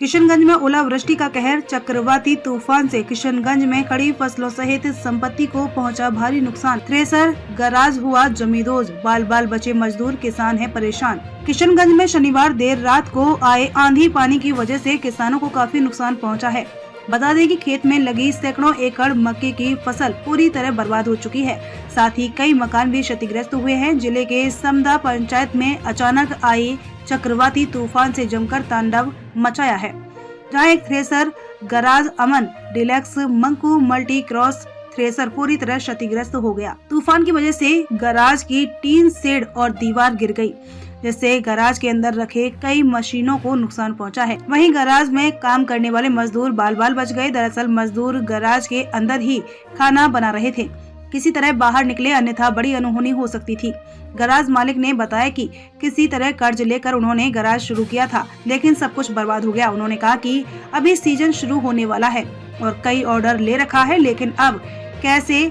किशनगंज में ओलावृष्टि का कहर, चक्रवाती तूफान से किशनगंज में खड़ी फसलों सहित संपत्ति को पहुंचा भारी नुकसान। थ्रेसर गराज हुआ जमींदोज, बाल बाल बचे मजदूर, किसान है परेशान। किशनगंज में शनिवार देर रात को आए आंधी पानी की वजह से किसानों को काफी नुकसान पहुंचा है। बता दें कि खेत में लगी सैकड़ों एकड़ मक्के की फसल पूरी तरह बर्बाद हो चुकी है। साथ ही कई मकान भी क्षतिग्रस्त हुए हैं। जिले के समदा पंचायत में अचानक आई चक्रवाती तूफान से जमकर तांडव मचाया है, जहां एक थ्रेसर गराज अमन deluxe Manku multi cross thresher पूरी तरह क्षतिग्रस्त हो गया। तूफान की वजह से गराज की टीन शेड और दीवार गिर गई, जिससे गराज के अंदर रखे कई मशीनों को नुकसान पहुंचा है। वहीं गराज में काम करने वाले मजदूर बाल बाल बच गए। दरअसल मजदूर गराज के अंदर ही खाना बना रहे थे, किसी तरह बाहर निकले, अन्यथा बड़ी अनहोनी हो सकती थी। गराज मालिक ने बताया कि किसी तरह कर्ज लेकर उन्होंने गराज शुरू किया था, लेकिन सब कुछ बर्बाद हो गया। उन्होंने कहा कि अभी सीजन शुरू होने वाला है और कई ऑर्डर ले रखा है, लेकिन अब कैसे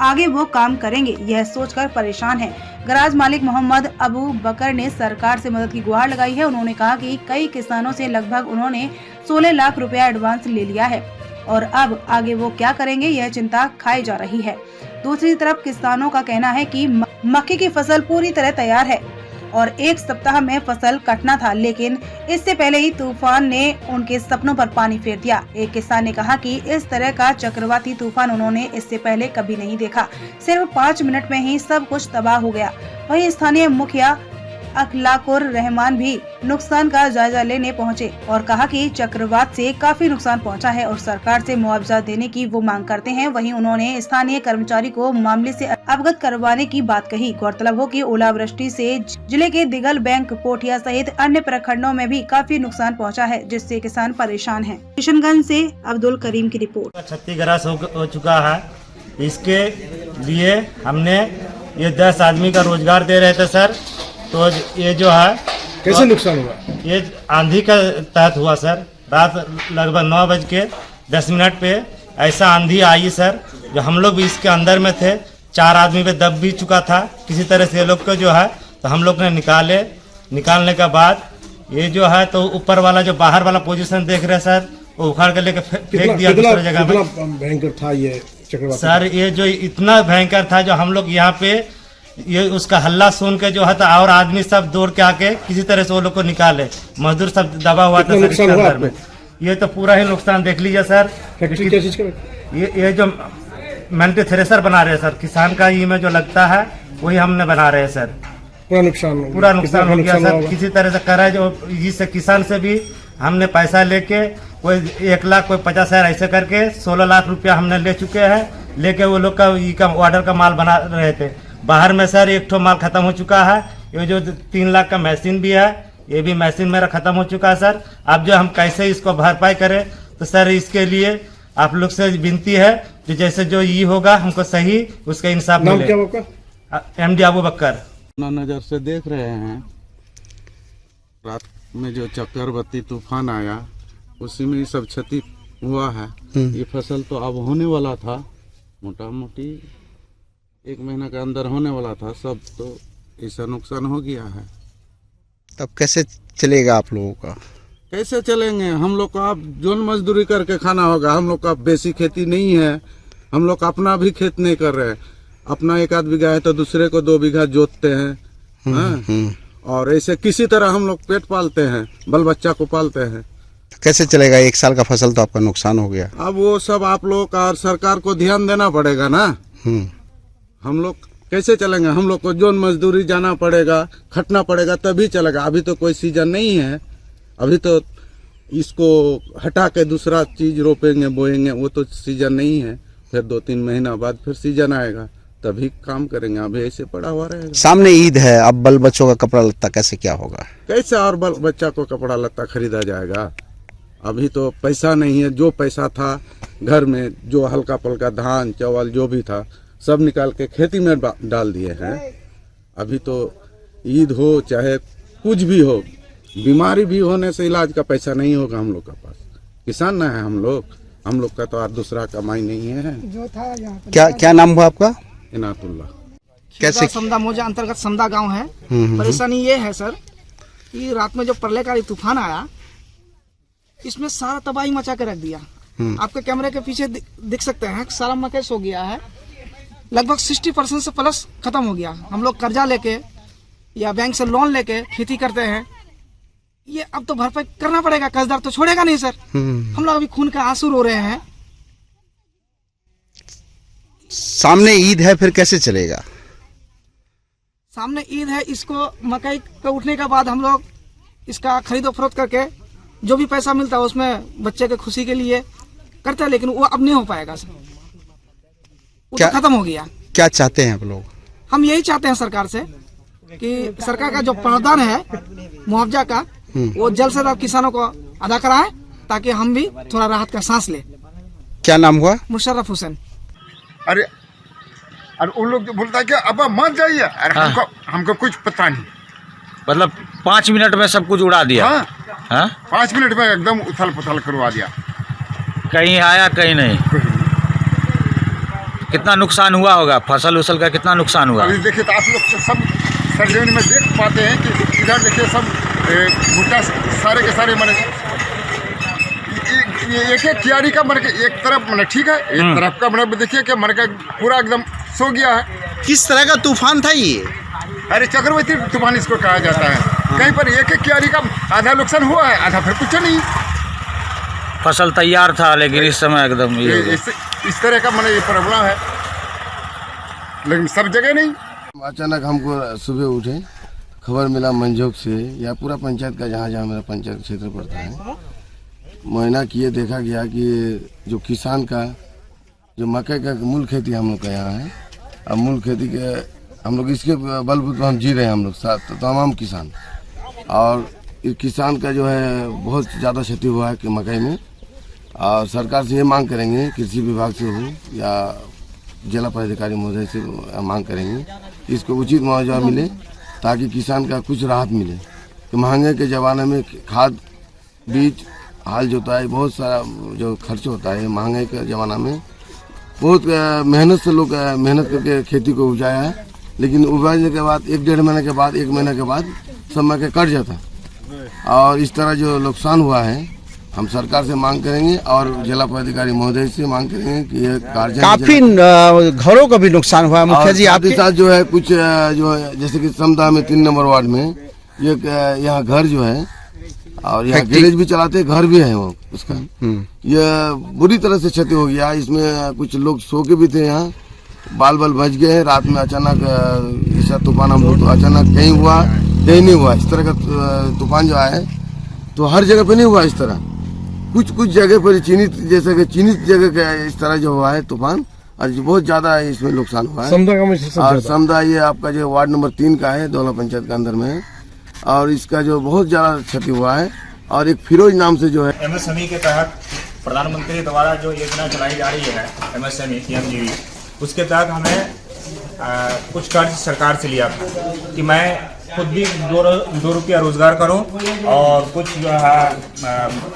आगे वो काम करेंगे यह सोचकर परेशान है। गराज मालिक मोहम्मद अबू बकर ने सरकार से मदद की गुहार लगाई है। उन्होंने कहा कि कई किसानों से लगभग उन्होंने 16 लाख रुपया एडवांस ले लिया है और अब आगे वो क्या करेंगे यह चिंता खाई जा रही है। दूसरी तरफ किसानों का कहना है कि मक्के की फसल पूरी तरह तैयार है और एक सप्ताह में फसल कटना था, लेकिन इससे पहले ही तूफान ने उनके सपनों पर पानी फेर दिया। एक किसान ने कहा कि इस तरह का चक्रवाती तूफान उन्होंने इससे पहले कभी नहीं देखा। सिर्फ 5 मिनट में ही सब कुछ तबाह हो गया। वहीं स्थानीय मुखिया अखलाकुर रहमान भी नुकसान का जायजा लेने पहुंचे और कहा कि चक्रवात से काफी नुकसान पहुंचा है और सरकार से मुआवजा देने की वो मांग करते हैं। वहीं उन्होंने स्थानीय कर्मचारी को मामले से अवगत करवाने की बात कही। गौरतलब हो कि ओलावृष्टि से जिले के दिगल बैंक, पोठिया सहित अन्य प्रखंडों में भी काफी नुकसान पहुँचा है, जिससे किसान परेशान है। किशनगंज से अब्दुल करीम की रिपोर्ट। क्षतिग्रस्त हो चुका है। इसके लिए हमने ये 10 आदमी का रोजगार दे रहे थे सर, तो ये जो है कैसे नुकसान हुआ? ये आंधी का तहत हुआ सर। रात लगभग 9:10 पे ऐसा आंधी आई सर, जो हम लोग भी इसके अंदर में थे। 4 आदमी पे दब भी चुका था किसी तरह से। ये लोग को जो है तो हम लोग ने निकालने के बाद ये जो है तो ऊपर वाला जो बाहर वाला पोजीशन देख रहे हैं सर, वो उखाड़ कर लेके फेंक दिया दूसरी जगह में। भयंकर था ये चक्रवात सर, ये जो इतना भयंकर था जो हम लोग यहाँ पे ये उसका हल्ला सुन के जो है तो और आदमी सब दौड़ के आके किसी तरह से वो लोग को निकाले। मजदूर सब दबा हुआ था सर इसके अंदर में। ये तो पूरा ही नुकसान देख लीजिए सर। ये जो मल्टी थ्रेसर बना रहे हैं सर, किसान का ये में जो लगता है वही हमने बना रहे हैं सर। पूरा नुकसान हो गया सर। किसी तरह से करा जो इससे किसान से भी हमने पैसा लेके कोई 1 लाख कोई 50,000 ऐसे करके 16 लाख रुपया हमने ले चुके हैं। लेके वो लोग का ऑर्डर का माल बना रहे थे। बाहर में सर एक ठो माल खत्म हो चुका है। ये जो 3 लाख का मशीन भी है, ये भी मशीन मेरा खत्म हो चुका है सर। अब जो हम कैसे इसको भरपाई करें, तो सर इसके लिए आप लोग से विनती है जो जैसे जो ये होगा हमको सही उसका इंसाफ मिले। MD अबू बकर। नजर से देख रहे हैं, रात में जो चक्रवाती तूफान आया उसी में सब क्षति हुआ है। ये फसल तो अब होने वाला था, मोटा मोटी 1 महीना के अंदर होने वाला था सब, तो ऐसा नुकसान हो गया है। तब कैसे चलेगा आप लोगों का? कैसे चलेंगे? हम लोग को अब जोन मजदूरी करके खाना होगा। हम लोग का बेसी खेती नहीं है। हम लोग अपना भी खेत नहीं कर रहे हैं। अपना 1 बीघा है तो दूसरे को 2 बीघा जोतते हैं। और ऐसे किसी तरह हम लोग पेट पालते हैं, बल बच्चा को पालते हैं। तो कैसे चलेगा? 1 साल का फसल तो आपका नुकसान हो गया। अब वो सब आप लोग का और सरकार को ध्यान देना पड़ेगा ना। हम लोग कैसे चलेंगे? हम लोग को जोन मजदूरी जाना पड़ेगा, खटना पड़ेगा, तभी चलेगा। अभी तो कोई सीजन नहीं है। अभी तो इसको हटा के दूसरा चीज रोपेंगे, बोएंगे, वो तो सीजन नहीं है। फिर 2-3 महीना बाद फिर सीजन आएगा, तभी काम करेंगे। अभी ऐसे पड़ा हुआ रहेगा। सामने ईद है, अब बल बच्चों का कपड़ा लत्ता कैसे क्या होगा? कैसे और बल बच्चा को कपड़ा लत्ता खरीदा जाएगा? अभी तो पैसा नहीं है। जो पैसा था घर में, जो हल्का पल्का धान चावल जो भी था, सब निकाल के खेती में डाल दिए हैं। अभी तो ईद हो चाहे कुछ भी हो, बीमारी भी होने से इलाज का पैसा नहीं होगा हम लोग के पास। किसान ना है हम लोग का तो और दूसरा कमाई नहीं है। जो था क्या नाम हुआ आपका? इनातुल्लाह। कैसे? समदा मोजा अंतर्गत समदा गांव है। परेशानी ये है सर कि रात में जो प्रलयकारी तूफान आया, इसमें सारा तबाही मचा के रख दिया। आपके कैमरे के पीछे दिख सकते हैं, सारा मकई सो गया है। लगभग 60% से प्लस खत्म हो गया। हम लोग कर्जा लेके या बैंक से लोन लेके खेती करते हैं, ये अब तो भरपाई करना पड़ेगा, कर्जदार तो छोड़ेगा नहीं सर। हम लोग अभी खून का आंसू रो रहे हैं। सामने ईद है, फिर कैसे चलेगा? सामने ईद है, इसको मकई का उठने के बाद हम लोग इसका खरीदो फरोख्त करके जो भी पैसा मिलता है उसमें बच्चे के खुशी के लिए करते हैं, लेकिन वो अब नहीं हो पाएगा सर। वो तो खत्म हो गया। क्या चाहते हैं आप लोग? हम यही चाहते हैं सरकार से कि सरकार का जो प्रावधान है मुआवजा का, वो जल्द से जल्द किसानों को अदा कराए, ताकि हम भी थोड़ा राहत का सांस ले। क्या नाम हुआ? मुशर्रफ हुसैन। अरे उन लोग जो बोलता है कि अब मत जाइए, अरे हमको कुछ पता नहीं। मतलब 5 मिनट में सब कुछ उड़ा दिया। हाँ? 5 मिनट में एकदम उथल पुथल करवा दिया। कहीं आया कहीं नहीं। कितना नुकसान हुआ होगा? फसल उसल का कितना नुकसान हुआ? अभी देखिए तो आप लोग सब सरजमीन में देख पाते हैं कि इधर देखिए सब भुट्टा सारे के सारे मैंने एक एक क्यारी का मैंने एक तरफ मैंने ठीक है, एक तरफ का मैंने देखिए कि मैंने का पूरा एकदम सो गया है। किस तरह का तूफान था ये? अरे चक्रवाती तूफान इसको कहा जाता है। कहीं पर एक एक क्यारी का आधा नुकसान हुआ है, आधा फिर कुछ नहीं। फसल तैयार था, लेकिन इस समय एकदम इस तरह का मैंने ये प्रॉब्लम है, लेकिन सब जगह नहीं। अचानक हमको सुबह उठे, खबर मिला मंझोक से, या पूरा पंचायत का जहाँ जहाँ मेरा पंचायत क्षेत्र पड़ता है, मुआयना किए, देखा गया कि जो किसान का जो मकई का मूल खेती हम लोग का यहाँ है, अब मूल खेती के हम लोग इसके बलबूते हम जी रहे हैं, हम लोग साथ तमाम किसान। और इस किसान का जो है बहुत ज़्यादा क्षति हुआ है कि मकई में। और सरकार से ये मांग करेंगे, कृषि विभाग से हो या जिला पदाधिकारी महोदय से मांग करेंगे कि इसको उचित मुआवजा मिले, ताकि किसान का कुछ राहत मिले। कि महंगे के ज़माने में खाद, बीज, हाल जोताई, बहुत सारा जो खर्च होता है, महंगाई के ज़माना में बहुत मेहनत से लोग मेहनत करके खेती को उपजाया है, लेकिन उगाने के बाद 1-1.5 महीने के बाद, 1 महीने के बाद सब मकई कट जाता। और इस तरह जो नुकसान हुआ है, हम सरकार से मांग करेंगे और जिला पदाधिकारी महोदय से मांग करेंगे कि ये कार्य काफी घरों का भी नुकसान हुआ है मुखिया जी। आपके साथ जो है कुछ जो है, जैसे कि समदा में 3 नंबर वार्ड में ये यहाँ घर जो है, और यहाँ गैरेज भी चलाते हैं, घर भी है वो उसका, ये बुरी तरह से क्षति हो गया। इसमें कुछ लोग सो के भी थे, यहाँ बाल बच गए। रात में अचानक ऐसा तूफान हम लोग तो अचानक कहीं हुआ कहीं नहीं हुआ। इस तरह का तूफान जो आया तो हर जगह पे नहीं हुआ इस तरह, कुछ जगह पर चिन्हित, जैसे कि चिन्हित जगह का इस तरह जो हुआ है तूफान, और बहुत ज्यादा इसमें नुकसान हुआ है। और समदा ये आपका जो वार्ड नंबर 3 का है, दौला पंचायत के अंदर में है, और इसका जो बहुत ज्यादा क्षति हुआ है। और एक फिरोज नाम से जो है MSME के तहत प्रधानमंत्री द्वारा जो योजना चलाई जा रही है MSME PMGV, उसके तहत हमें कुछ कर्ज सरकार से लिया था कि मैं खुद भी 2 रुपया रोजगार करूं, और कुछ जो है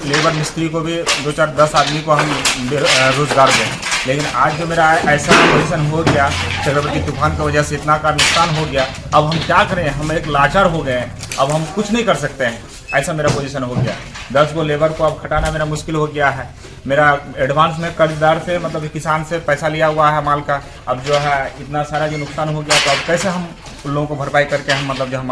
लेबर मिस्त्री को भी 2-4-10 आदमी को हम रोजगार दें। लेकिन आज जो मेरा ऐसा पोजीशन हो गया, चक्रवाती तूफान की वजह से इतना का नुकसान हो गया, अब हम क्या करें? हम एक लाचार हो गए हैं, अब हम कुछ नहीं कर सकते हैं। ऐसा मेरा पोजीशन हो गया। 10 गो लेबर को अब खटाना मेरा मुश्किल हो गया है। मेरा एडवांस में कर्जदार से, मतलब किसान से पैसा लिया हुआ है माल का। अब जो है इतना सारा जो नुकसान हो गया, तो अब कैसे हम उन लोगों को भरपाई करके हम, मतलब जो हम